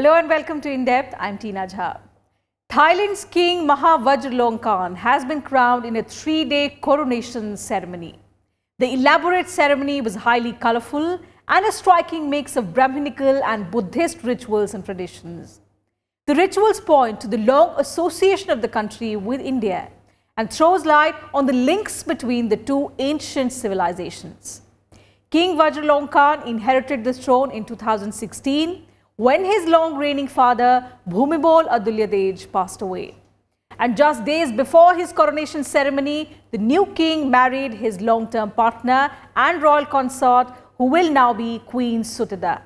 Hello and welcome to In Depth. I'm Tina Jha. Thailand's King Maha Vajiralongkorn has been crowned in a 3-day coronation ceremony. The elaborate ceremony was highly colorful and a striking mix of Brahminical and Buddhist rituals and traditions. The rituals point to the long association of the country with India and throws light on the links between the two ancient civilizations. King Vajiralongkorn inherited the throne in 2016 when his long-reigning father Bhumibol Adulyadej passed away. And just days before his coronation ceremony, the new king married his long-term partner and royal consort, who will now be Queen Suthida.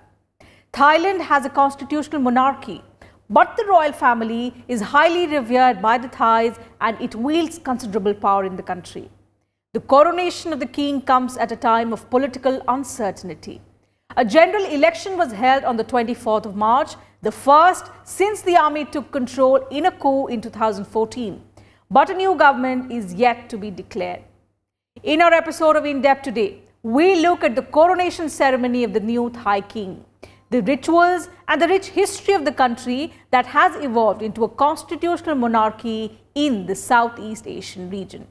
Thailand has a constitutional monarchy, but the royal family is highly revered by the Thais and it wields considerable power in the country. The coronation of the king comes at a time of political uncertainty. A general election was held on the 24th of March, the first since the army took control in a coup in 2014. But a new government is yet to be declared. In our episode of In Depth today, we look at the coronation ceremony of the new Thai king, the rituals and the rich history of the country that has evolved into a constitutional monarchy in the Southeast Asian region.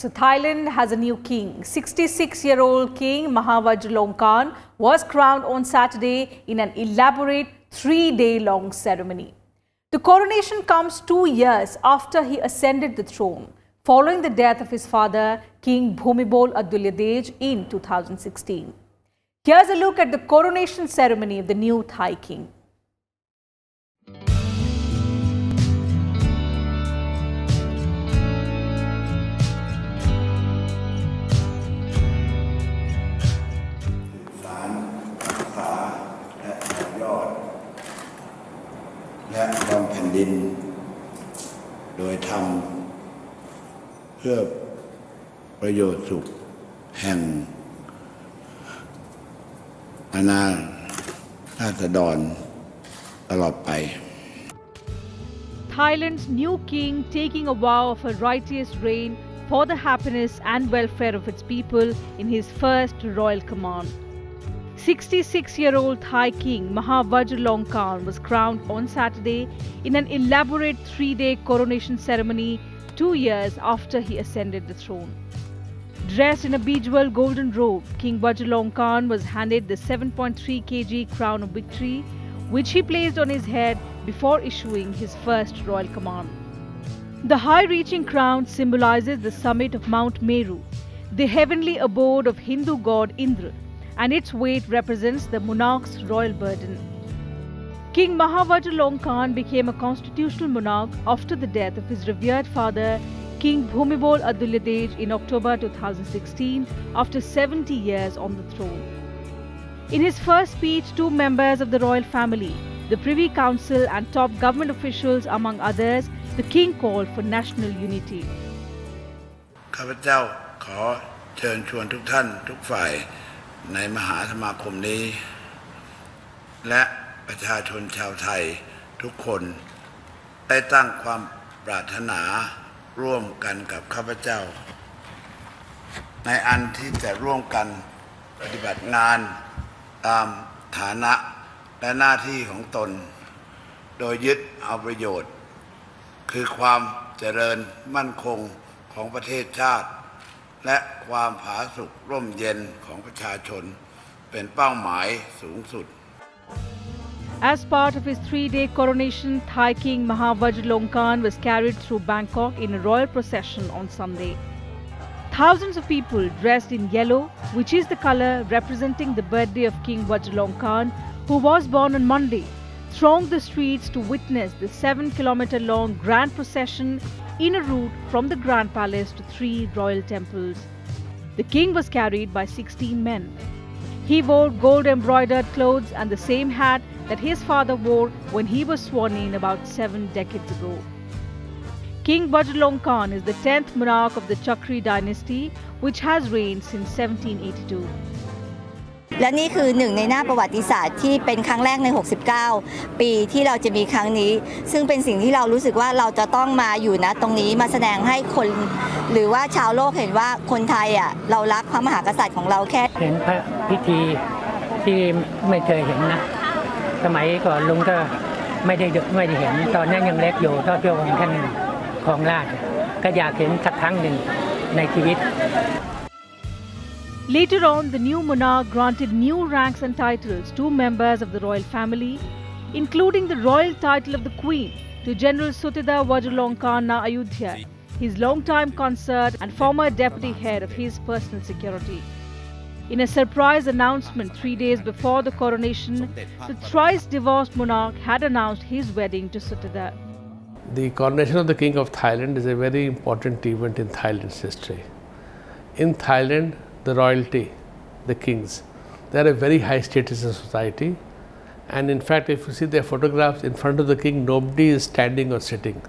So Thailand has a new king. 66-year-old King Maha Vajiralongkorn was crowned on Saturday in an elaborate 3-day-long ceremony. The coronation comes 2 years after he ascended the throne, following the death of his father, King Bhumibol Adulyadej, in 2016. Here's a look at the coronation ceremony of the new Thai king.และรองแผ่นดินโดยทำเพื่อประโยชน์สุขแห่งอาณาราษฎรตลอดไป Thailand's new king taking a vow of a righteous reign for the happiness and welfare of its people in his first royal command. 66-year-old Thai king Maha Vajiralongkorn was crowned on Saturday in an elaborate 3-day coronation ceremony 2 years after he ascended the throne. Dressed in a bejeweled golden robe, King Vajiralongkorn was handed the 7.3 kg crown of victory, which he placed on his head before issuing his first royal command. The high-reaching crown symbolizes the summit of Mount Meru, the heavenly abode of Hindu god Indra, and its weight represents the monarch's royal burden. King Maha Vajiralongkorn became a constitutional monarch after the death of his revered father, King Bhumibol Adulyadej, in October 2016, after 70 years on the throne. In his first speech to members of the royal family, the Privy Council and top government officials, among others, the king called for national unity. ข้าพเจ้าขอเชิญชวนทุกท่านทุกฝ่ายในมหาสมาคมนี้และประชาชนชาวไทยทุกคนได้ตั้งความปรารถนาร่วมกันกับข้าพเจ้าในอันที่จะร่วมกันปฏิบัติงานตามฐานะและหน้าที่ของตนโดยยึดเอาประโยชน์คือความเจริญมั่นคงของประเทศชาติและความผาสุกร่มเย็นของประชาชนเป็นเป้าหมายสูงสุด As part of his 3-day coronation, Thai King Maha Vajiralongkorn was carried through Bangkok in a royal procession on Sunday. Thousands of people dressed in yellow, which is the color representing the birthday of King Vajiralongkorn, who was born on Monday, thronged the streets to witness the 7-kilometer-long grand procession in a route from the Grand Palace to 3 royal temples. The king was carried by 16 men. He wore gold-embroidered clothes and the same hat that his father wore when he was sworn in about 7 decades ago. King Vajiralongkorn is the 10th monarch of the Chakri dynasty, which has reigned since 1782. และนี่คือหนึ่งในหน้าประวัติศาสตร์ที่เป็นครั้งแรกใน69ปีที่เราจะมีครั้งนี้ซึ่งเป็นสิ่งที่เรารู้สึกว่าเราจะต้องมาอยู่ณตรงนี้มาแสดงให้คนหรือว่าชาวโลกเห็นว่าคนไทยเรารักพระมหากษัตริย์ของเราแค่เห็นพระพิธีที่ไม่เคยเห็นนะสมัยก่อนลุงก็ไม่ได้เห็นตอนนั้นยังเล็กอยู่ก็พระองค์ท่านครองราชย์ก็อยากเห็นสักครั้งหนึ่งในชีวิต Later on, the new monarch granted new ranks and titles to members of the royal family, including the royal title of the Queen to General Suthida Vajiralongkorn na Ayodhya, his long-time consort and former deputy head of his personal security. In a surprise announcement 3 days before the coronation, the thrice-divorced monarch had announced his wedding to Suthida. The coronation of the King of Thailand is a very important event in Thailand's history. In Thailand, the royalty, the kings, they are a very high status in society, and in fact if you see their photographs in front of the king, nobody is standing or sitting,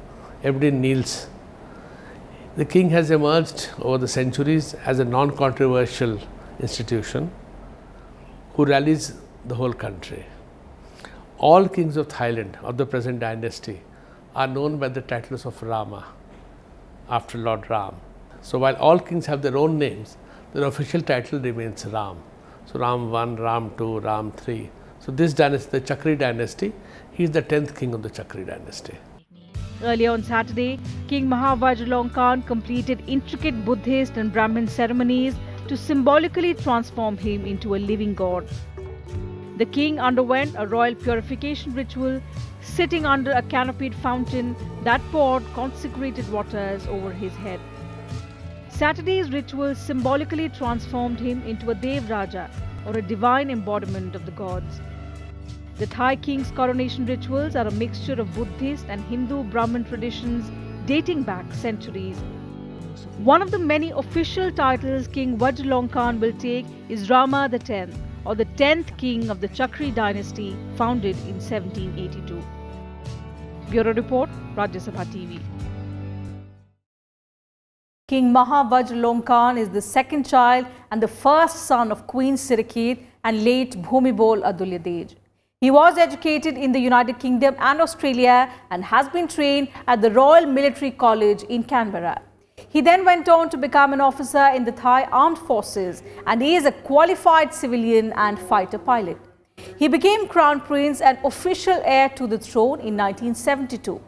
everybody kneels. The king has emerged over the centuries as a non-controversial institution who rallies the whole country. All kings of Thailand of the present dynasty are known by the titles of Rama, after Lord Ram. So while all kings have their own names, their official title remains Ram. So Ram 1, Ram 2, Ram 3. So this dynasty, the Chakri dynasty, he is the 10th king of the Chakri dynasty. Earlier on Saturday, King Maha Vajiralongkorn completed intricate Buddhist and Brahmin ceremonies to symbolically transform him into a living god. The king underwent a royal purification ritual, sitting under a canopied fountain that poured consecrated waters over his head. Saturday's ritual symbolically transformed him into a Dev Raja, or a divine embodiment of the gods. The Thai king's coronation rituals are a mixture of Buddhist and Hindu Brahmin traditions dating back centuries. One of the many official titles King Vajiralongkorn will take is Rama X, or the 10th king of the Chakri dynasty, founded in 1782. Bureau Report, Rajya Sabha TV. King Maha Vajiralongkorn is the second child and the first son of Queen Suthida and late Bhumibol Adulyadej. He was educated in the United Kingdom and Australia and has been trained at the Royal Military College in Canberra. He then went on to become an officer in the Thai Armed Forces and is a qualified civilian and fighter pilot. He became Crown Prince and official heir to the throne in 1972.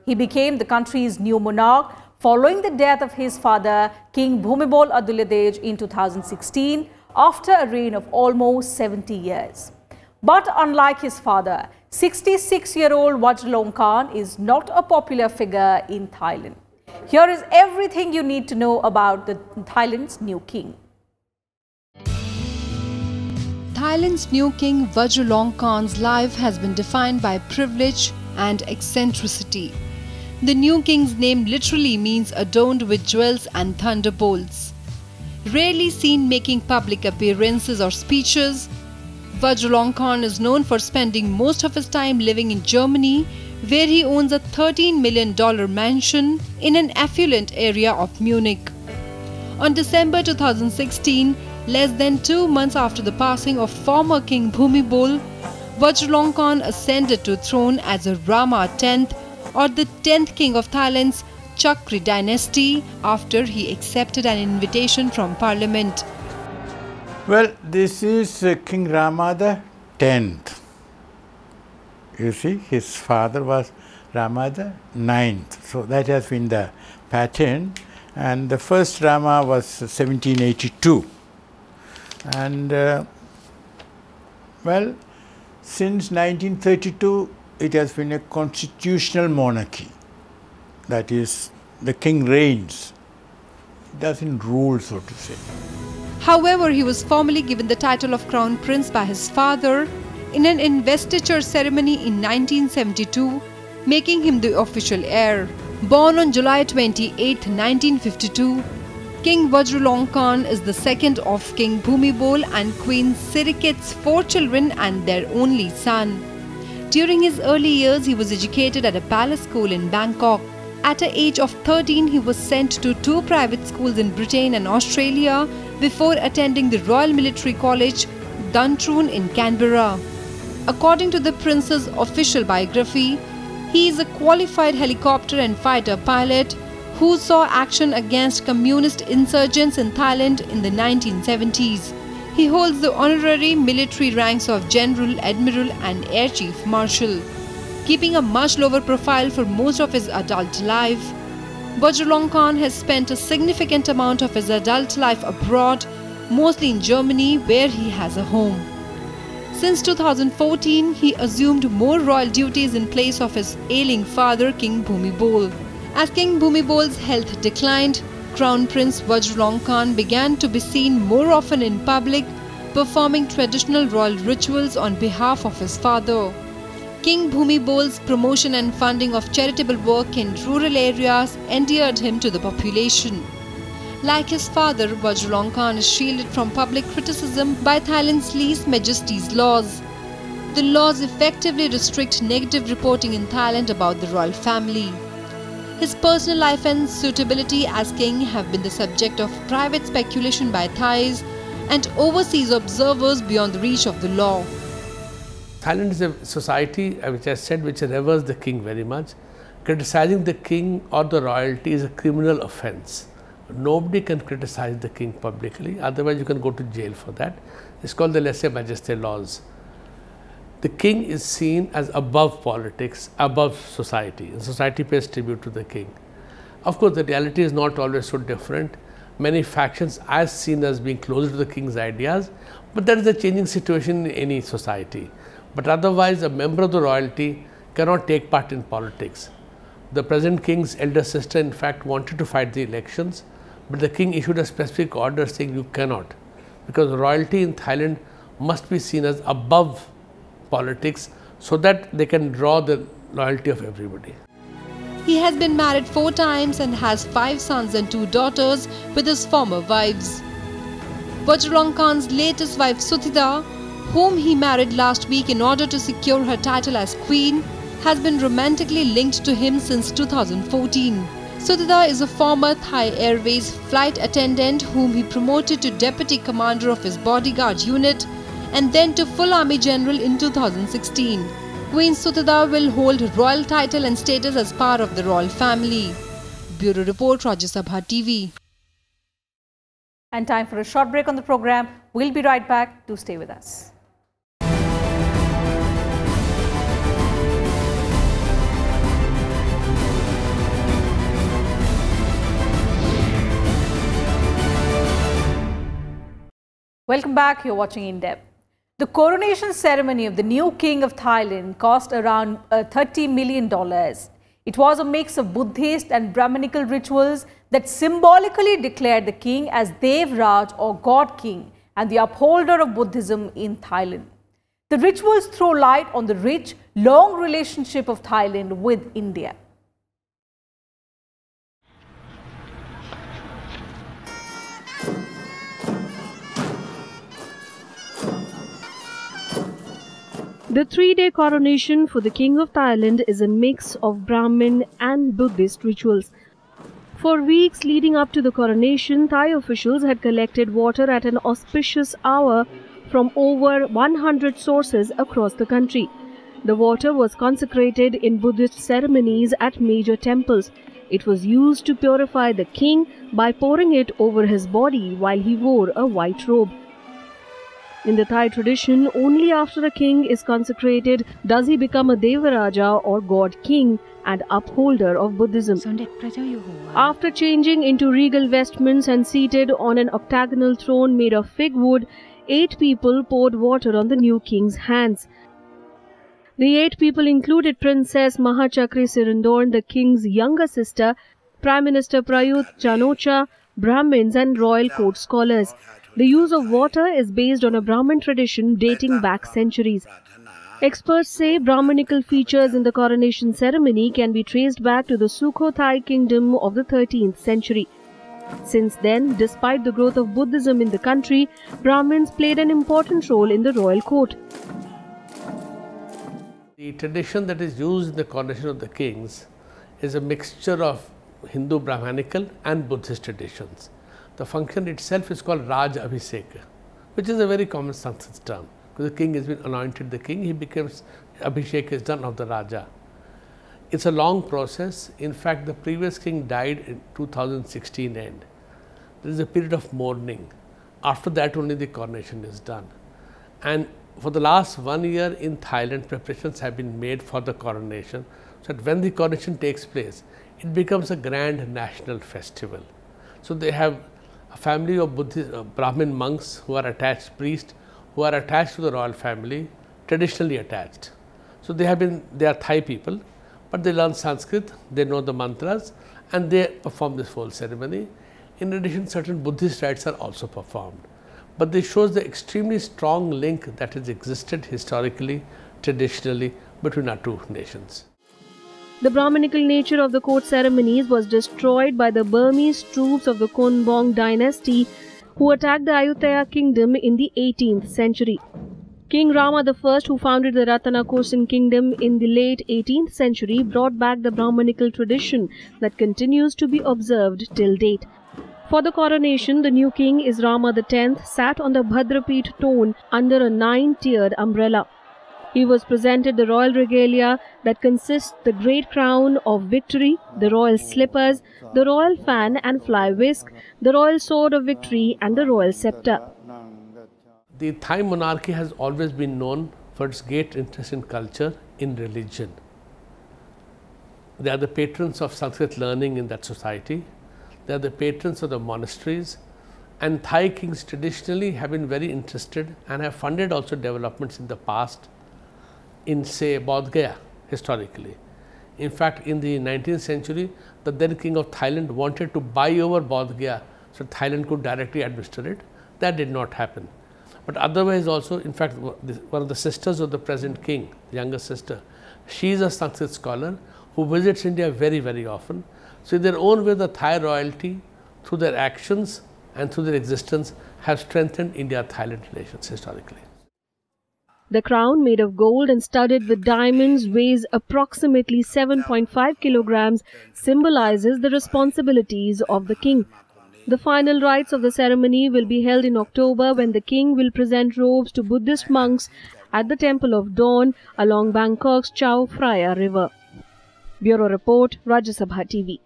He became the country's new monarch following the death of his father, King Bhumibol Adulyadej, in 2016 after a reign of almost 70 years. But unlike his father, 66-year-old Vajiralongkorn is not a popular figure in Thailand. Here is everything you need to know about Thailand's new king. Thailand's new king Vajiralongkorn's life has been defined by privilege and eccentricity. The new king's name literally means adorned with jewels and thunderbolts. Rarely seen making public appearances or speeches, Vajiralongkorn is known for spending most of his time living in Germany, where he owns a $13 million mansion in an affluent area of Munich. On December 2016, less than 2 months after the passing of former King Bhumibol, Vajiralongkorn ascended to throne as a Rama X, or the 10th king of Thailand's Chakri dynasty, after he accepted an invitation from parliament. Well, this is King Rama the 10th. You see, his father was Rama the 9th. So that has been the pattern. And the first Rama was 1782. And well, since 1932, it has been a constitutional monarchy. That is, the king reigns. He doesn't rule, so to say. However, he was formally given the title of Crown Prince by his father in an investiture ceremony in 1972, making him the official heir. Born on July 28, 1952, King Vajiralongkorn is the second of King Bhumibol and Queen Suthid's 4 children and their only son. During his early years, he was educated at a palace school in Bangkok. At the age of 13, he was sent to 2 private schools in Britain and Australia before attending the Royal Military College, Duntroon in Canberra. According to the prince's official biography, he is a qualified helicopter and fighter pilot who saw action against communist insurgents in Thailand in the 1970s. He holds the honorary military ranks of General, Admiral and Air Chief Marshal. Keeping a much lower profile for most of his adult life, Vajiralongkorn has spent a significant amount of his adult life abroad, mostly in Germany, where he has a home. Since 2014, he assumed more royal duties in place of his ailing father, King Bhumibol. As King Bhumibol's health declined, Crown Prince Vajiralongkorn began to be seen more often in public, performing traditional royal rituals on behalf of his father. King Bhumibol's promotion and funding of charitable work in rural areas endeared him to the population. Like his father, Vajiralongkorn is shielded from public criticism by Thailand's Least Majesty's laws. The laws effectively restrict negative reporting in Thailand about the royal family. His personal life and suitability as king have been the subject of private speculation by Thais and overseas observers beyond the reach of the law. Thailand is a society, which I said, which reveres the king very much. Criticizing the king or the royalty is a criminal offence. Nobody can criticize the king publicly, otherwise you can go to jail for that. It's called the Lese Majesty laws. The king is seen as above politics, above society, and society pays tribute to the king. Of course, the reality is not always so different. Many factions are seen as being closer to the king's ideas, but that is a changing situation in any society. But otherwise, a member of the royalty cannot take part in politics. The present king's elder sister, in fact, wanted to fight the elections, but the king issued a specific order saying you cannot, because royalty in Thailand must be seen as above politics so that they can draw the loyalty of everybody. He has been married 4 times and has 5 sons and 2 daughters with his former wives. Vajiralongkorn's latest wife Suthida, whom he married last week in order to secure her title as queen, has been romantically linked to him since 2014. Suthida is a former Thai Airways flight attendant whom he promoted to deputy commander of his bodyguard unit and then to full army general in 2016. Queen Suthida will hold royal title and status as part of the royal family. Bureau Report, Rajya Sabha TV. And time for a short break on the program. We'll be right back. Do stay with us. Welcome back. You're watching In Depth. The coronation ceremony of the new king of Thailand cost around $30 million. It was a mix of Buddhist and Brahminical rituals that symbolically declared the king as Dev Raj or God King and the upholder of Buddhism in Thailand. The rituals throw light on the rich, long relationship of Thailand with India. The 3-day coronation for the King of Thailand is a mix of Brahmin and Buddhist rituals. For weeks leading up to the coronation, Thai officials had collected water at an auspicious hour from over 100 sources across the country. The water was consecrated in Buddhist ceremonies at major temples. It was used to purify the king by pouring it over his body while he wore a white robe. In the Thai tradition, only after a king is consecrated does he become a Devaraja or God King and upholder of Buddhism. After changing into regal vestments and seated on an octagonal throne made of fig wood, 8 people poured water on the new king's hands. The 8 people included Princess Maha Sirindorn, the king's younger sister, Prime Minister Prayut Chan-o-cha, Brahmins and royal court scholars. The use of water is based on a Brahmin tradition dating back centuries. Experts say Brahminical features in the coronation ceremony can be traced back to the Sukhothai kingdom of the 13th century. Since then, despite the growth of Buddhism in the country, Brahmins played an important role in the royal court. The tradition that is used in the coronation of the kings is a mixture of Hindu Brahminical and Buddhist traditions. The function itself is called Raj Abhisek. which is a very common Sanskrit term. Because the king has been anointed the king, he becomes, Abhishek is done of the Raja. It's a long process. In fact, the previous king died in 2016 end. There is a period of mourning. After that only the coronation is done. And for the last 1 year in Thailand, preparations have been made for the coronation, so that when the coronation takes place, it becomes a grand national festival. So they have a family of Buddhist, Brahmin monks who are attached priests, who are attached to the royal family, traditionally attached. So they are Thai people, but they learn Sanskrit, they know the mantras, and they perform this whole ceremony. In addition, certain Buddhist rites are also performed. But this shows the extremely strong link that has existed historically, traditionally between our two nations. The Brahminical nature of the court ceremonies was destroyed by the Burmese troops of the Konbong dynasty who attacked the Ayutthaya kingdom in the 18th century. King Rama I, who founded the Ratanakosin kingdom in the late 18th century, brought back the Brahminical tradition that continues to be observed till date. For the coronation, the new king is Rama X sat on the Bhadrapeeth throne under a 9-tiered umbrella. He was presented the royal regalia that consists the great crown of victory, the royal slippers, the royal fan and fly whisk, the royal sword of victory and the royal scepter. The Thai monarchy has always been known for its great interest in culture, in religion. They are the patrons of Sanskrit learning in that society. They are the patrons of the monasteries, and Thai kings traditionally have been very interested and have funded also developments in the past in, say, Bodh Gaya historically. In fact, in the 19th century, the then king of Thailand wanted to buy over Bodh Gaya so Thailand could directly administer it. That did not happen. But otherwise also, in fact, one of the sisters of the present king, the younger sister, she is a Sanskrit scholar who visits India very, very often. So in their own way, the Thai royalty, through their actions and through their existence, have strengthened India-Thailand relations historically. The crown, made of gold and studded with diamonds, weighs approximately 7.5 kilograms, symbolizes the responsibilities of the king. The final rites of the ceremony will be held in October, when the king will present robes to Buddhist monks at the Temple of Dawn along Bangkok's Chao Phraya River. Bureau Report, Rajya Sabha TV.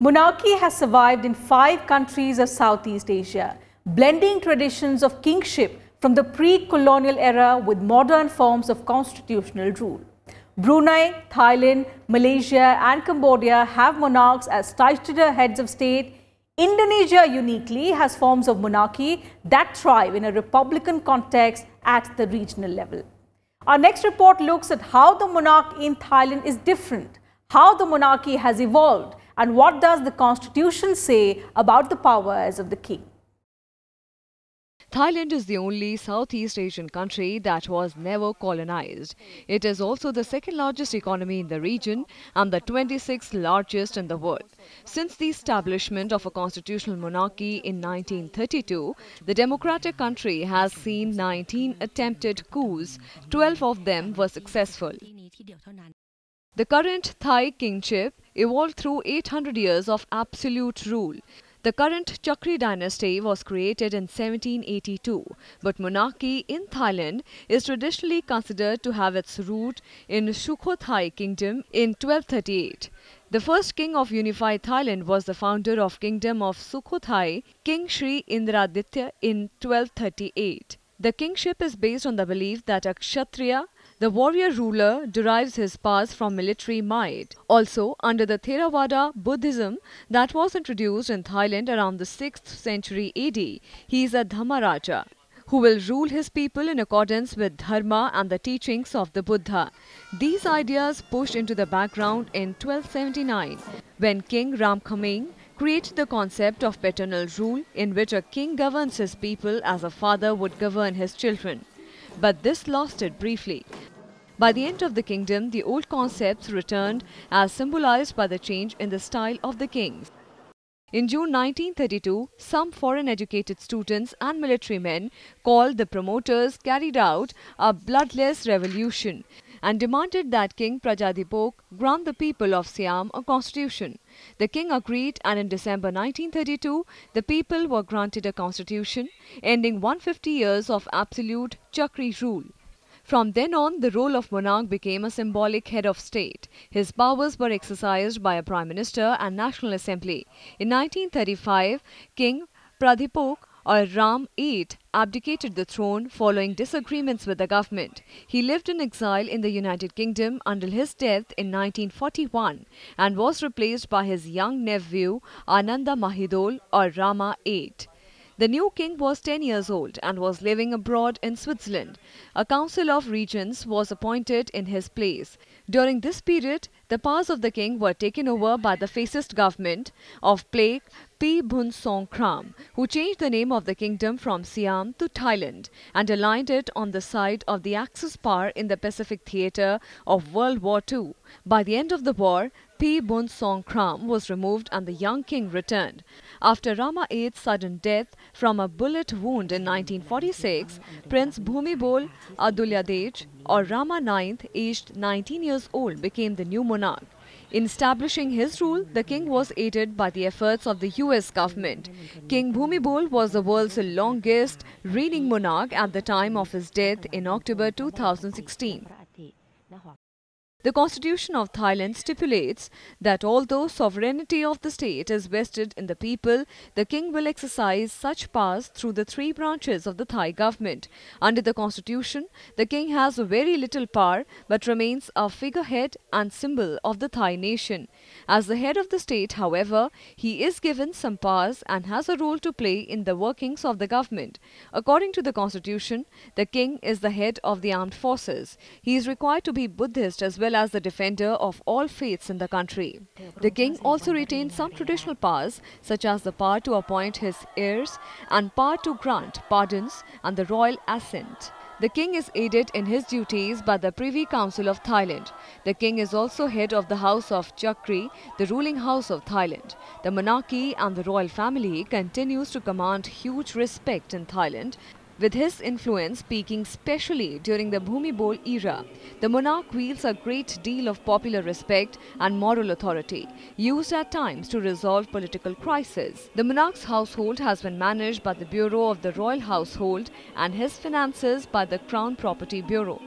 Monarchy has survived in 5 countries of Southeast Asia, blending traditions of kingship from the pre-colonial era with modern forms of constitutional rule. Brunei, Thailand, Malaysia and Cambodia have monarchs as titular heads of state. Indonesia uniquely has forms of monarchy that thrive in a republican context at the regional level. Our next report looks at how the monarch in Thailand is different, how the monarchy has evolved, and what does the constitution say about the powers of the king. Thailand is the only Southeast Asian country that was never colonized. It is also the second largest economy in the region and the 26th largest in the world. Since the establishment of a constitutional monarchy in 1932, the democratic country has seen 19 attempted coups. 12 of them were successful. The current Thai kingship evolved through 800 years of absolute rule. The current Chakri dynasty was created in 1782, but monarchy in Thailand is traditionally considered to have its root in Sukhothai kingdom in 1238. The first king of unified Thailand was the founder of kingdom of Sukhothai, King Sri Indraditya, in 1238. The kingship is based on the belief that a Kshatriya, the warrior ruler, derives his powers from military might. Also, under the Theravada Buddhism that was introduced in Thailand around the 6th century AD, he is a Dhammaraja, who will rule his people in accordance with Dharma and the teachings of the Buddha. These ideas pushed into the background in 1279, when King Ramkhamhaeng created the concept of paternal rule, in which a king governs his people as a father would govern his children. But this lasted briefly. By the end of the kingdom, the old concepts returned, as symbolized by the change in the style of the kings. In June 1932, some foreign-educated students and military men, called the promoters, carried out a bloodless revolution. and demanded that King Prajadipok grant the people of Siam a constitution. The king agreed, and in December 1932, the people were granted a constitution, ending 150 years of absolute Chakri rule. From then on, the role of monarch became a symbolic head of state. His powers were exercised by a prime minister and national assembly. In 1935, King Pradipok or Ram VIII abdicated the throne following disagreements with the government. He lived in exile in the United Kingdom until his death in 1941 and was replaced by his young nephew Ananda Mahidol or Rama VIII. The new king was 10 years old and was living abroad in Switzerland. A council of regents was appointed in his place. During this period, the powers of the king were taken over by the fascist government of Plague Bhumibol, who changed the name of the kingdom from Siam to Thailand and aligned it on the side of the Axis power in the Pacific theatre of World War II. By the end of the war, Bhumibol was removed and the young king returned. After Rama VIII's sudden death from a bullet wound in 1946, Prince Bhumibol Adulyadej or Rama IX, aged 19 years old, became the new monarch. In establishing his rule, the king was aided by the efforts of the US government. King Bhumibol was the world's longest reigning monarch at the time of his death in October 2016. The Constitution of Thailand stipulates that although sovereignty of the state is vested in the people, the king will exercise such powers through the three branches of the Thai government. Under the Constitution, the king has very little power but remains a figurehead and symbol of the Thai nation. As the head of the state, however, he is given some powers and has a role to play in the workings of the government. According to the Constitution, the king is the head of the armed forces. He is required to be Buddhist as well as the defender of all faiths in the country. The king also retains some traditional powers such as the power to appoint his heirs and power to grant pardons and the royal assent. The king is aided in his duties by the Privy Council of Thailand. The king is also head of the House of Chakri, the ruling house of Thailand. The monarchy and the royal family continues to command huge respect in Thailand, with his influence peaking especially during the Bhumibol era. The monarch wields a great deal of popular respect and moral authority, used at times to resolve political crises. The monarch's household has been managed by the Bureau of the Royal Household and his finances by the Crown Property Bureau.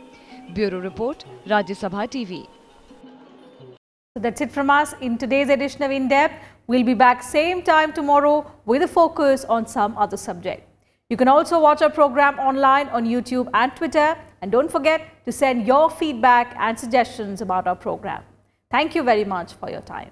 Bureau Report, Rajya Sabha TV. So that's it from us in today's edition of In Depth. We'll be back same time tomorrow with a focus on some other subject. You can also watch our program online on YouTube and Twitter. And don't forget to send your feedback and suggestions about our program. Thank you very much for your time.